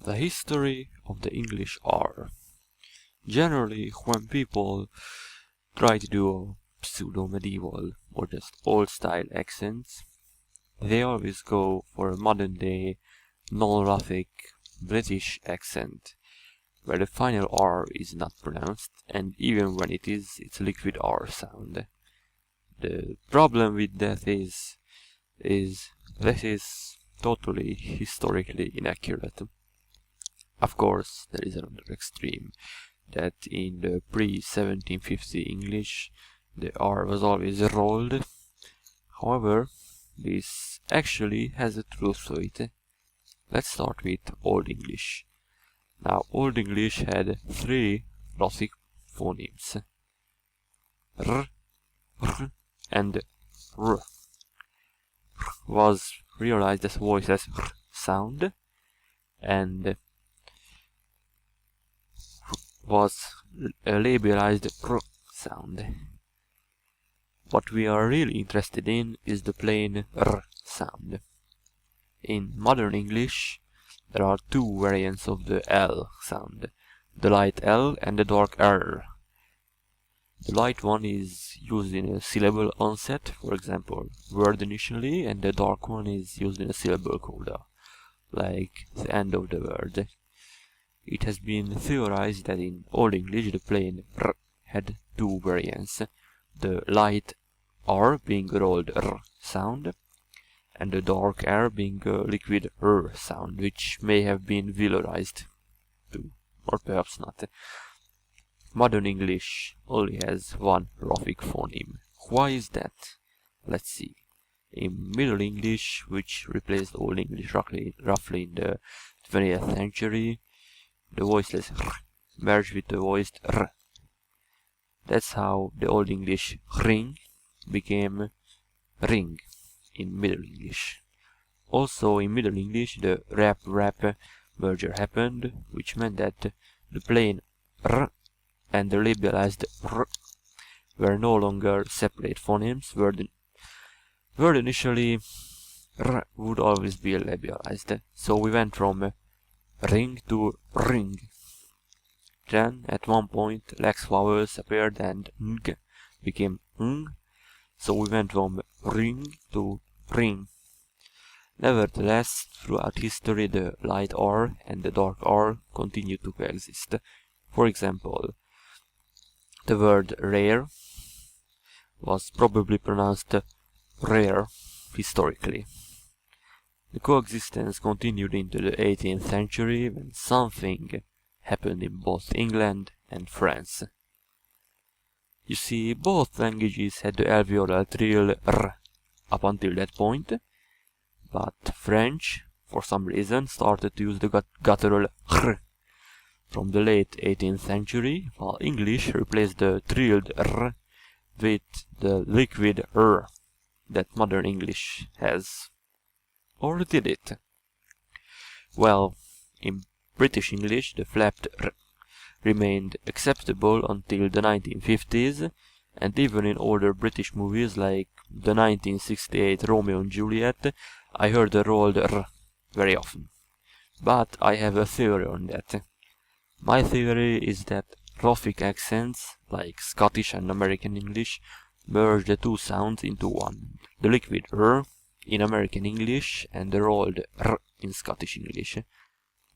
The history of the English R. Generally, when people try to do pseudo-medieval or just old-style accents, they always go for a modern-day, non-rhotic British accent, where the final R is not pronounced, and even when it is, it's a liquid R sound. The problem with that is that is totally historically inaccurate. Of course, there is another extreme, that in the pre-1750 English, the R was always rolled. However, this actually has a truth to it. Let's start with Old English. Now, Old English had 3 Rhotic phonemes: R, R, and R. Was realized as voiceless R sound, and was labelized R sound. What we are really interested in is the plain R sound. In modern English, there are 2 variants of the L sound, the light L and the dark R. The light one is used in a syllable onset, for example, word initially, and the dark one is used in a syllable coda, like the end of the word. It has been theorized that in Old English the plain R had 2 variants, the light R being a rolled R sound, and the dark R being a liquid R sound, which may have been velarized too, or perhaps not. Modern English only has 1 Rhotic phoneme. Why is that? Let's see. In Middle English, which replaced Old English roughly in the 20th century, the voiceless R merged with the voiced R. That's how the Old English ring became ring in Middle English. Also in Middle English, the rap merger happened, which meant that the plain R and the labelized R were no longer separate phonemes. Word initially R would always be labelized. So we went from ring to ring. Then at one point lax vowels appeared and ng became ng. So we went from ring to ring. Nevertheless, throughout history the light R and the dark R continue to coexist. For example, the word rare was probably pronounced rare historically. The coexistence continued into the 18th century when something happened in both England and France. You see, both languages had the alveolar trill R up until that point, but French, for some reason, started to use the guttural R from the late 18th century, while English replaced the trilled R with the liquid R that modern English has. Or did it? Well, in British English the flapped R remained acceptable until the 1950s, and even in older British movies like the 1968 Romeo and Juliet, I heard the rolled R very often. But I have a theory on that. My theory is that Rhotic accents, like Scottish and American English, merge the 2 sounds into one, the liquid R in American English and the rolled R in Scottish English.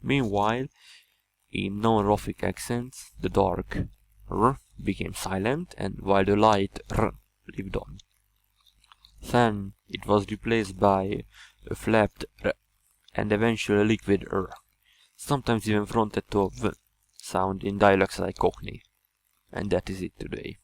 Meanwhile, in non-Rhotic accents, the dark R became silent, and while the light R lived on. Then it was replaced by a flapped R and eventually a liquid R, sometimes even fronted to a V sound in dialects like Cockney. And that is it today.